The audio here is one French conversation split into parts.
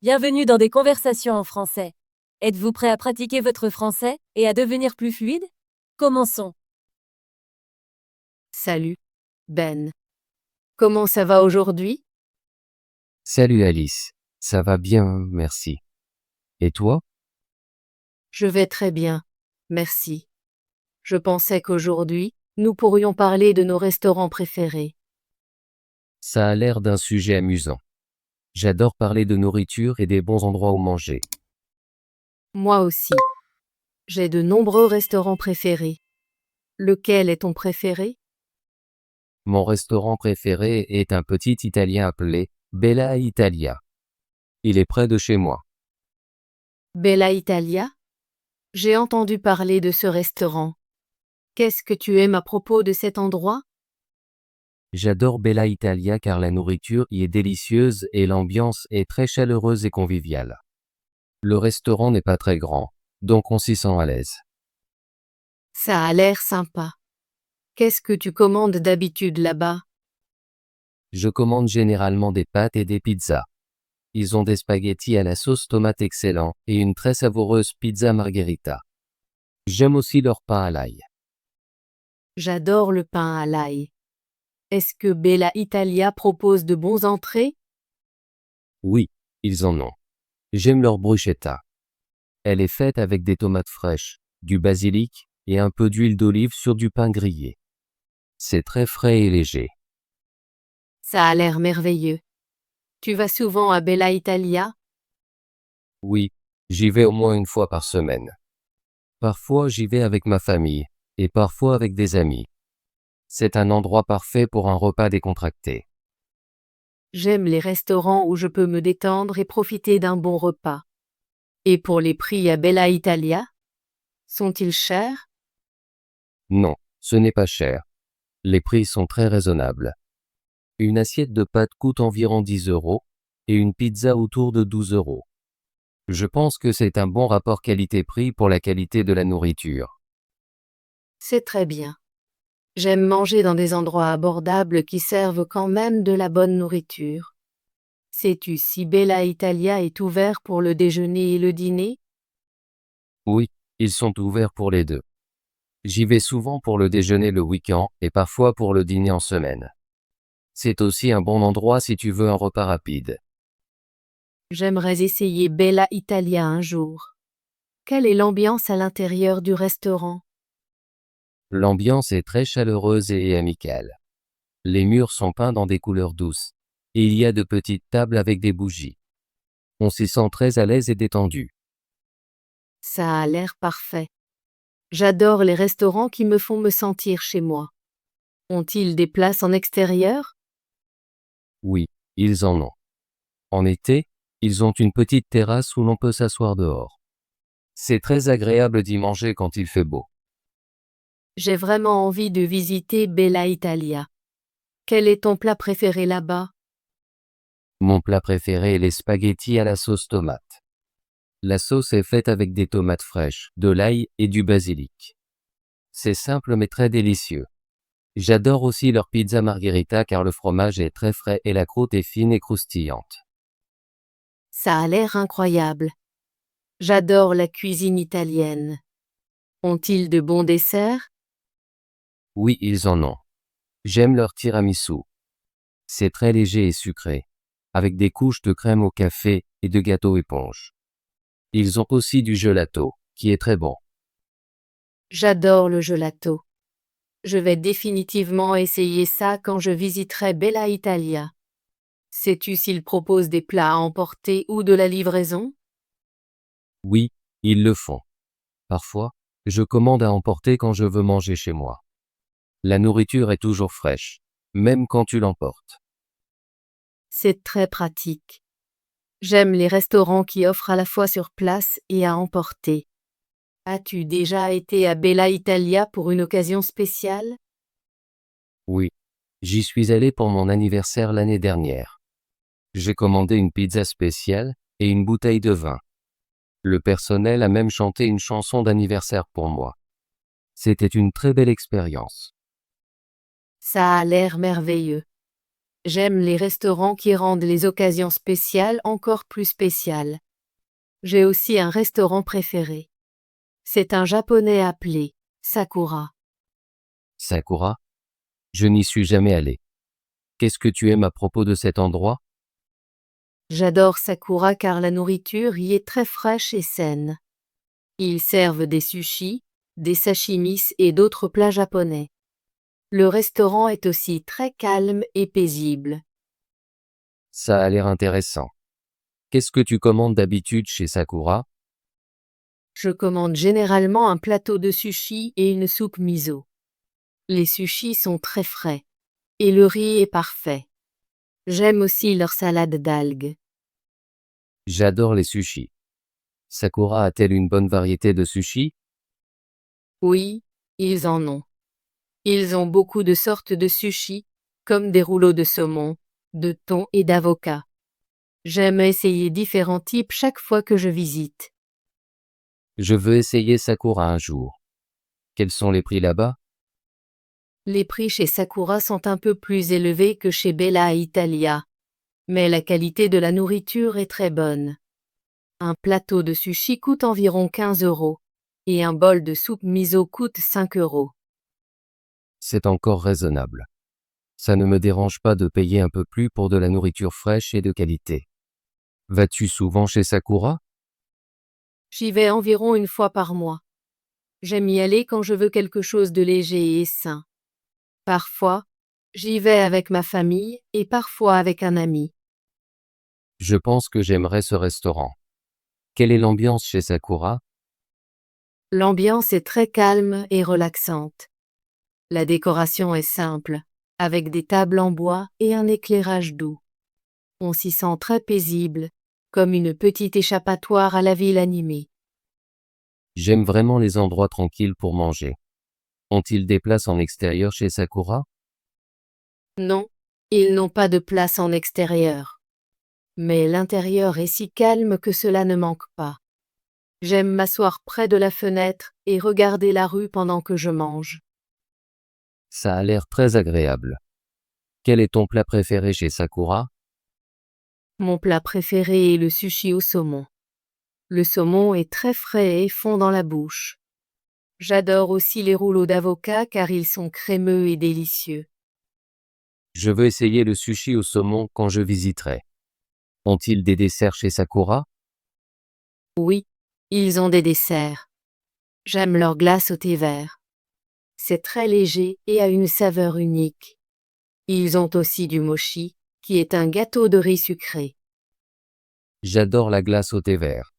Bienvenue dans des conversations en français. Êtes-vous prêt à pratiquer votre français et à devenir plus fluide? Commençons. Salut, Ben. Comment ça va aujourd'hui? Salut Alice, ça va bien, merci. Et toi? Je vais très bien, merci. Je pensais qu'aujourd'hui, nous pourrions parler de nos restaurants préférés. Ça a l'air d'un sujet amusant. J'adore parler de nourriture et des bons endroits où manger. Moi aussi. J'ai de nombreux restaurants préférés. Lequel est ton préféré? Mon restaurant préféré est un petit italien appelé Bella Italia. Il est près de chez moi. Bella Italia? J'ai entendu parler de ce restaurant. Qu'est-ce que tu aimes à propos de cet endroit? J'adore Bella Italia car la nourriture y est délicieuse et l'ambiance est très chaleureuse et conviviale. Le restaurant n'est pas très grand, donc on s'y sent à l'aise. Ça a l'air sympa. Qu'est-ce que tu commandes d'habitude là-bas? Je commande généralement des pâtes et des pizzas. Ils ont des spaghettis à la sauce tomate excellents et une très savoureuse pizza margherita. J'aime aussi leur pain à l'ail. J'adore le pain à l'ail. Est-ce que Bella Italia propose de bons entrées? Oui, ils en ont. J'aime leur bruschetta. Elle est faite avec des tomates fraîches, du basilic et un peu d'huile d'olive sur du pain grillé. C'est très frais et léger. Ça a l'air merveilleux. Tu vas souvent à Bella Italia? Oui, j'y vais au moins une fois par semaine. Parfois j'y vais avec ma famille et parfois avec des amis. C'est un endroit parfait pour un repas décontracté. J'aime les restaurants où je peux me détendre et profiter d'un bon repas. Et pour les prix à Bella Italia? Sont-ils chers? Non, ce n'est pas cher. Les prix sont très raisonnables. Une assiette de pâtes coûte environ 10 € et une pizza autour de 12 €. Je pense que c'est un bon rapport qualité-prix pour la qualité de la nourriture. C'est très bien. J'aime manger dans des endroits abordables qui servent quand même de la bonne nourriture. Sais-tu si Bella Italia est ouvert pour le déjeuner et le dîner? Oui, ils sont ouverts pour les deux. J'y vais souvent pour le déjeuner le week-end et parfois pour le dîner en semaine. C'est aussi un bon endroit si tu veux un repas rapide. J'aimerais essayer Bella Italia un jour. Quelle est l'ambiance à l'intérieur du restaurant? L'ambiance est très chaleureuse et amicale. Les murs sont peints dans des couleurs douces. Et il y a de petites tables avec des bougies. On s'y sent très à l'aise et détendu. Ça a l'air parfait. J'adore les restaurants qui me font me sentir chez moi. Ont-ils des places en extérieur? Oui, ils en ont. En été, ils ont une petite terrasse où l'on peut s'asseoir dehors. C'est très agréable d'y manger quand il fait beau. J'ai vraiment envie de visiter Bella Italia. Quel est ton plat préféré là-bas? Mon plat préféré est les spaghettis à la sauce tomate. La sauce est faite avec des tomates fraîches, de l'ail et du basilic. C'est simple mais très délicieux. J'adore aussi leur pizza margherita car le fromage est très frais et la croûte est fine et croustillante. Ça a l'air incroyable. J'adore la cuisine italienne. Ont-ils de bons desserts? Oui, ils en ont. J'aime leur tiramisu. C'est très léger et sucré, avec des couches de crème au café et de gâteau éponge. Ils ont aussi du gelato, qui est très bon. J'adore le gelato. Je vais définitivement essayer ça quand je visiterai Bella Italia. Sais-tu s'ils proposent des plats à emporter ou de la livraison? Oui, ils le font. Parfois, je commande à emporter quand je veux manger chez moi. La nourriture est toujours fraîche, même quand tu l'emportes. C'est très pratique. J'aime les restaurants qui offrent à la fois sur place et à emporter. As-tu déjà été à Bella Italia pour une occasion spéciale? Oui, j'y suis allé pour mon anniversaire l'année dernière. J'ai commandé une pizza spéciale et une bouteille de vin. Le personnel a même chanté une chanson d'anniversaire pour moi. C'était une très belle expérience. Ça a l'air merveilleux. J'aime les restaurants qui rendent les occasions spéciales encore plus spéciales. J'ai aussi un restaurant préféré. C'est un japonais appelé Sakura. Sakura? Je n'y suis jamais allé. Qu'est-ce que tu aimes à propos de cet endroit? J'adore Sakura car la nourriture y est très fraîche et saine. Ils servent des sushis, des sashimis et d'autres plats japonais. Le restaurant est aussi très calme et paisible. Ça a l'air intéressant. Qu'est-ce que tu commandes d'habitude chez Sakura? Je commande généralement un plateau de sushis et une soupe miso. Les sushis sont très frais. Et le riz est parfait. J'aime aussi leur salade d'algues. J'adore les sushis. Sakura a-t-elle une bonne variété de sushis? Oui, ils en ont. Ils ont beaucoup de sortes de sushis, comme des rouleaux de saumon, de thon et d'avocat. J'aime essayer différents types chaque fois que je visite. Je veux essayer Sakura un jour. Quels sont les prix là-bas? Les prix chez Sakura sont un peu plus élevés que chez Bella Italia, mais la qualité de la nourriture est très bonne. Un plateau de sushi coûte environ 15 € et un bol de soupe miso coûte 5 €. C'est encore raisonnable. Ça ne me dérange pas de payer un peu plus pour de la nourriture fraîche et de qualité. Vas-tu souvent chez Sakura? J'y vais environ une fois par mois. J'aime y aller quand je veux quelque chose de léger et sain. Parfois, j'y vais avec ma famille et parfois avec un ami. Je pense que j'aimerais ce restaurant. Quelle est l'ambiance chez Sakura? L'ambiance est très calme et relaxante. La décoration est simple, avec des tables en bois et un éclairage doux. On s'y sent très paisible, comme une petite échappatoire à la ville animée. J'aime vraiment les endroits tranquilles pour manger. Ont-ils des places en extérieur chez Sakura? Non, ils n'ont pas de place en extérieur. Mais l'intérieur est si calme que cela ne manque pas. J'aime m'asseoir près de la fenêtre et regarder la rue pendant que je mange. Ça a l'air très agréable. Quel est ton plat préféré chez Sakura? Mon plat préféré est le sushi au saumon. Le saumon est très frais et fond dans la bouche. J'adore aussi les rouleaux d'avocat car ils sont crémeux et délicieux. Je veux essayer le sushi au saumon quand je visiterai. Ont-ils des desserts chez Sakura? Oui, ils ont des desserts. J'aime leur glace au thé vert. C'est très léger et a une saveur unique. Ils ont aussi du mochi, qui est un gâteau de riz sucré. J'adore la glace au thé vert.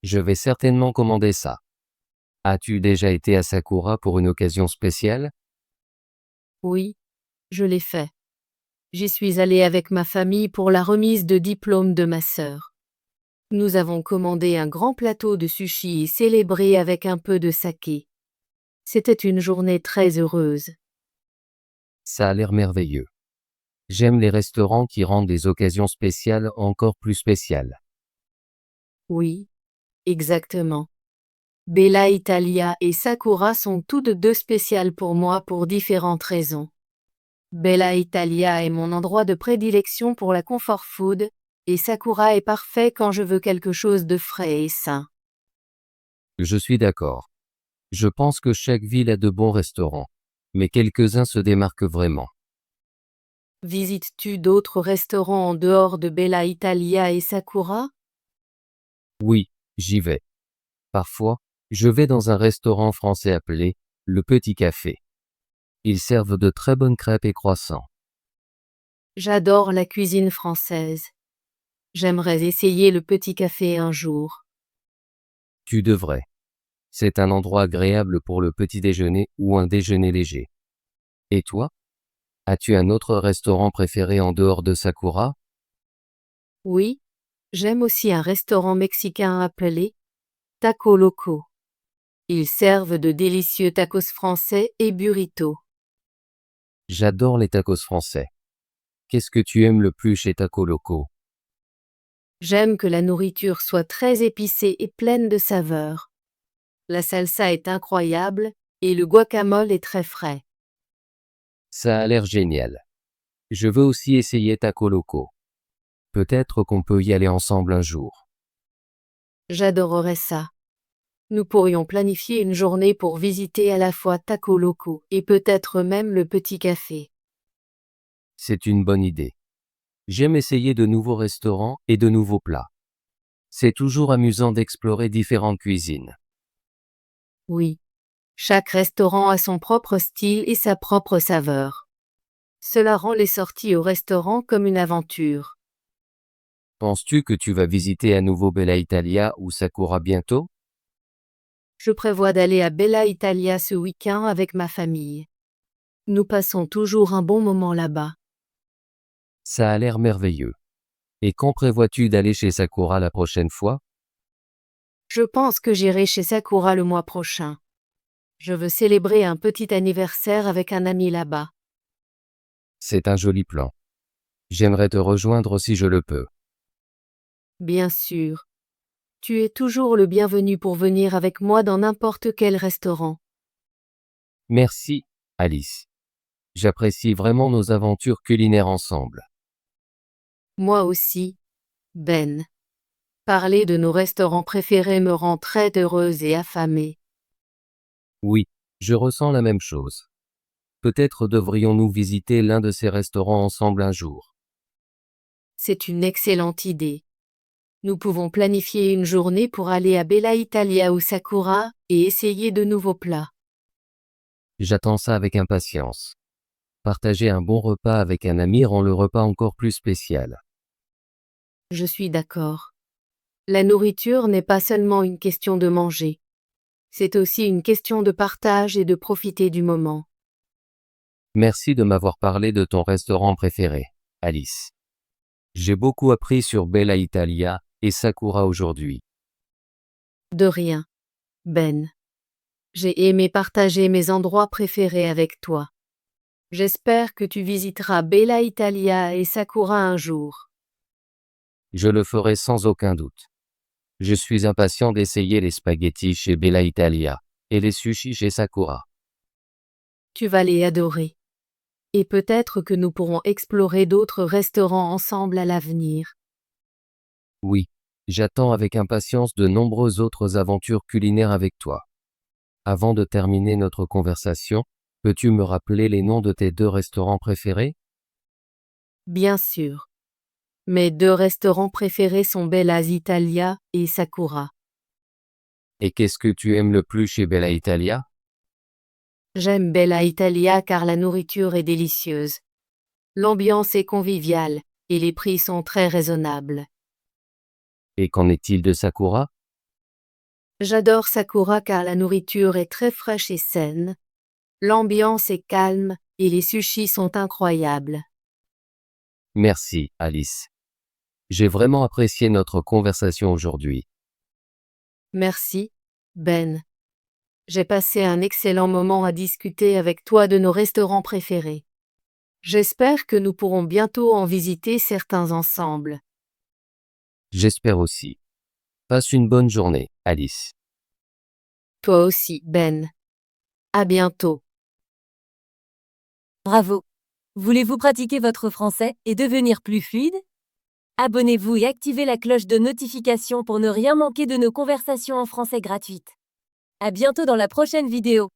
Je vais certainement commander ça. As-tu déjà été à Sakura pour une occasion spéciale? Oui, je l'ai fait. J'y suis allée avec ma famille pour la remise de diplôme de ma sœur. Nous avons commandé un grand plateau de sushi et célébré avec un peu de saké. C'était une journée très heureuse. Ça a l'air merveilleux. J'aime les restaurants qui rendent les occasions spéciales encore plus spéciales. Oui, exactement. Bella Italia et Sakura sont toutes deux spéciales pour moi pour différentes raisons. Bella Italia est mon endroit de prédilection pour la comfort food, et Sakura est parfait quand je veux quelque chose de frais et sain. Je suis d'accord. Je pense que chaque ville a de bons restaurants, mais quelques-uns se démarquent vraiment. Visites-tu d'autres restaurants en dehors de Bella Italia et Sakura? Oui, j'y vais. Parfois, je vais dans un restaurant français appelé Le Petit Café. Ils servent de très bonnes crêpes et croissants. J'adore la cuisine française. J'aimerais essayer le petit café un jour. Tu devrais. C'est un endroit agréable pour le petit déjeuner ou un déjeuner léger. Et toi? As-tu un autre restaurant préféré en dehors de Sakura? Oui, j'aime aussi un restaurant mexicain appelé Taco Loco. Ils servent de délicieux tacos français et burritos. J'adore les tacos français. Qu'est-ce que tu aimes le plus chez Taco Loco? J'aime que la nourriture soit très épicée et pleine de saveurs. La salsa est incroyable et le guacamole est très frais. Ça a l'air génial. Je veux aussi essayer Taco Loco. Peut-être qu'on peut y aller ensemble un jour. J'adorerais ça. Nous pourrions planifier une journée pour visiter à la fois Taco Loco et peut-être même le petit café. C'est une bonne idée. J'aime essayer de nouveaux restaurants et de nouveaux plats. C'est toujours amusant d'explorer différentes cuisines. Oui. Chaque restaurant a son propre style et sa propre saveur. Cela rend les sorties au restaurant comme une aventure. Penses-tu que tu vas visiter à nouveau Bella Italia ou Sakura bientôt? Je prévois d'aller à Bella Italia ce week-end avec ma famille. Nous passons toujours un bon moment là-bas. Ça a l'air merveilleux. Et quand prévois-tu d'aller chez Sakura la prochaine fois? Je pense que j'irai chez Sakura le mois prochain. Je veux célébrer un petit anniversaire avec un ami là-bas. C'est un joli plan. J'aimerais te rejoindre si je le peux. Bien sûr. Tu es toujours le bienvenu pour venir avec moi dans n'importe quel restaurant. Merci, Alice. J'apprécie vraiment nos aventures culinaires ensemble. Moi aussi, Ben. Parler de nos restaurants préférés me rend très heureuse et affamée. Oui, je ressens la même chose. Peut-être devrions-nous visiter l'un de ces restaurants ensemble un jour. C'est une excellente idée. Nous pouvons planifier une journée pour aller à Bella Italia ou Sakura et essayer de nouveaux plats. J'attends ça avec impatience. Partager un bon repas avec un ami rend le repas encore plus spécial. Je suis d'accord. La nourriture n'est pas seulement une question de manger. C'est aussi une question de partage et de profiter du moment. Merci de m'avoir parlé de ton restaurant préféré, Alice. J'ai beaucoup appris sur Bella Italia et Sakura aujourd'hui. De rien, Ben. J'ai aimé partager mes endroits préférés avec toi. J'espère que tu visiteras Bella Italia et Sakura un jour. Je le ferai sans aucun doute. Je suis impatient d'essayer les spaghettis chez Bella Italia et les sushis chez Sakura. Tu vas les adorer. Et peut-être que nous pourrons explorer d'autres restaurants ensemble à l'avenir. Oui, j'attends avec impatience de nombreuses autres aventures culinaires avec toi. Avant de terminer notre conversation, peux-tu me rappeler les noms de tes 2 restaurants préférés? Bien sûr. Mes 2 restaurants préférés sont Bella's Italia et Sakura. Et qu'est-ce que tu aimes le plus chez Bella Italia? J'aime Bella Italia car la nourriture est délicieuse. L'ambiance est conviviale et les prix sont très raisonnables. Et qu'en est-il de Sakura? J'adore Sakura car la nourriture est très fraîche et saine. L'ambiance est calme et les sushis sont incroyables. Merci, Alice. J'ai vraiment apprécié notre conversation aujourd'hui. Merci, Ben. J'ai passé un excellent moment à discuter avec toi de nos restaurants préférés. J'espère que nous pourrons bientôt en visiter certains ensemble. J'espère aussi. Passe une bonne journée, Alice. Toi aussi, Ben. À bientôt. Bravo! Voulez-vous pratiquer votre français et devenir plus fluide? Abonnez-vous et activez la cloche de notification pour ne rien manquer de nos conversations en français gratuites. À bientôt dans la prochaine vidéo.